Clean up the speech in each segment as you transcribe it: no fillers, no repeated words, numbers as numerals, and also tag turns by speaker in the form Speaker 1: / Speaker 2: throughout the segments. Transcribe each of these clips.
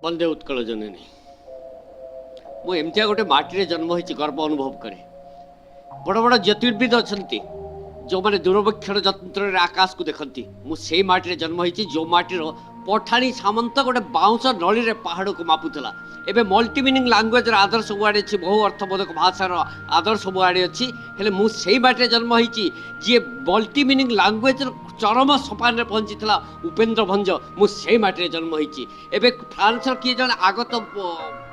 Speaker 1: वंदे उत्कल जननी मुझे गोटे माटी जन्म हो गर्व अनुभव करे। बड़ बड़ ज्योतिर्विद अच्छा जो मैंने दूरवीक्षण यंत्र आकाश को देखती मुझे माटी जन्म हो जो माटीर पठाणी सामंत गोटे बाउंश नली पहाड़ को मापुला। एवं मल्टी मीनिंग लांगुएज आदर सबुआड़े अच्छी बहु अर्थबोधक भाषार आदर सबुआड़े अच्छी हेले मुझे माटी जन्म हो जी मल्टी मीनिंग लांगुएज चरम सोपान पहुंची उपेन्द्र भंज मुझे माटी जन्म हो फ्रांस किए जन आगत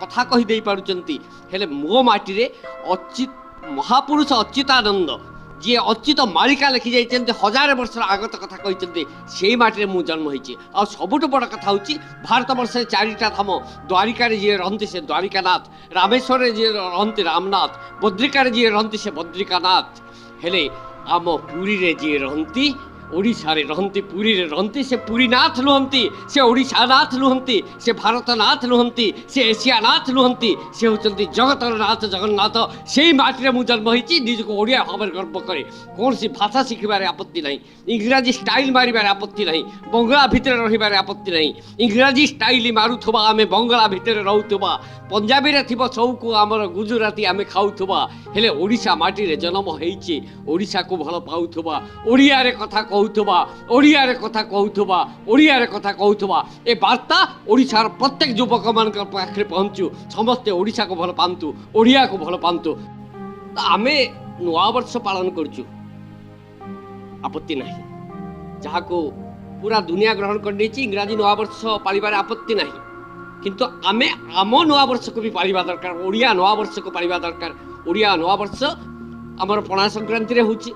Speaker 1: कथा कहीदे पार्टी हेले मो माटी अच्युत महापुरुष अच्युतानंद जी अच्युत मालिका लिखी जाइए हजार वर्ष आगत कथा कहते से माटी मु जन्म होती। आ सबुठ बड़ कथा हूँ भारत वर्ष चारिटा धाम द्वारिकार जी रहती से द्वारिकानाथ, रामेश्वर जी रहती रामनाथ, बद्रिकार जी रहती से बद्रिकानाथ हेले आम पुरी रे जी रहती ओडिशा रे रहती पुरी रे रहती से पुरीनाथ नुहंती से ओडिशानाथ नुहंती से भारतनाथ नुहंती से एशियानाथ नुहंती से होचंती जगतर नाथ जगन्नाथ से माटी मु जन्म होती। निजक ओडिया भाव गर्व करे कौन सी भाषा शिखबार आपत्ति नहीं, इंग्राजी स्टाइल मारिबार आपत्ति नहीं, बंगला भितर रहिबार आपत्ति नहीं। इंग्राजी स्टाइल मारुथबा आमे बंगला भितर रहउथबा, पंजाबी रे थिबो चौको आमर गुजराती आमे खाउथबा हेले ओडिशा माटी रे जन्म होईची ओडिशा को भल पाउथबा, ओडिया रे कथा कहउथबा, ओडिया रे कथा कहउथबा, ओडिया रे कथा कहउथबा ए वार्ता ओडिशार प्रत्येक युवक मानक पाखरे पहुंचू। समस्ते ओडिशा को भल पांतु, ओडिया को भल पांतु। आमे नुआ वर्ष पालन करचु आपत्ति नहीं, जहाँ को पूरा दुनिया ग्रहण कर देछि इंग्राजी नुआ वर्ष पालिबार आपत्ति नहीं, किंतु आमे आम नुआ वर्ष को भी पालिबा दरकार, ओडिया नुआ वर्ष को पालिबा दरकार। ओडिया नुआ वर्ष आमर पणा संक्रांति रे होछि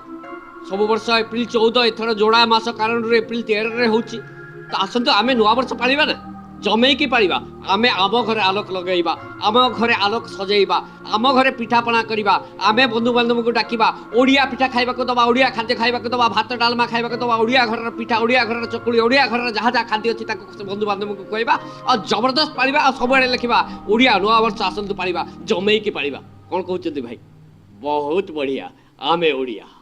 Speaker 1: सब वर्ष एप्रिल 14 एथर जोड़ा मास कारण एप्रिल 13 रे होछि। तो आसंतु आमे नुआ वर्ष पालिबा ना जमेकी पालिबा। आमे आम घरे आलोक लगेइबा, आम घरे आलोक सजेइबा, आम घरे पिठापଣା करिबा, आमे बंधु बांधव को डाकिबा, ओडिया पिठा खाइबा को दबा, ओडिया खाद्य खाइबा को दबा, भात डालमा खाइबा को दबा, ओडिया घर पिठा, ओडिया घर चकुली, ओडिया घर जहाँ जहाँ खाद्य अच्छी बंधु बांधव को कहवा और जबरदस्त पालिबा और सबुआड़े लिखा ओडिया नुआ वर्ष आसंतु पालिबा जमेकी पालिबा। कौन कहते भाई? बहुत बढ़िया, आमे ओडिया।